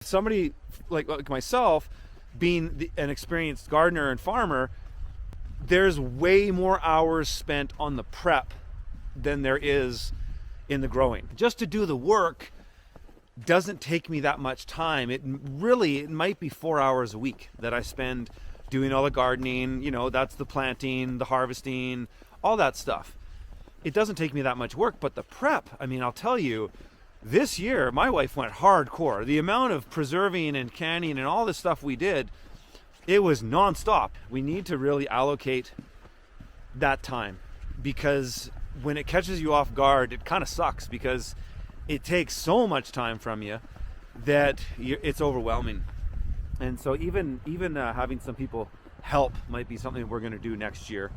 Somebody like myself, being an experienced gardener and farmer, there's way more hours spent on the prep than there is in the growing. Just to do the work doesn't take me that much time. It might be 4 hours a week that I spend doing all the gardening, that's the planting, the harvesting, all that stuff. It doesn't take me that much work, but the prep, I'll tell you, this year my wife went hardcore. The amount of preserving and canning and all this stuff we did, it was nonstop. We need to really allocate that time, because when it catches you off guard, it kind of sucks, because it takes so much time from you that it's overwhelming. And so even having some people help might be something we're going to do next year.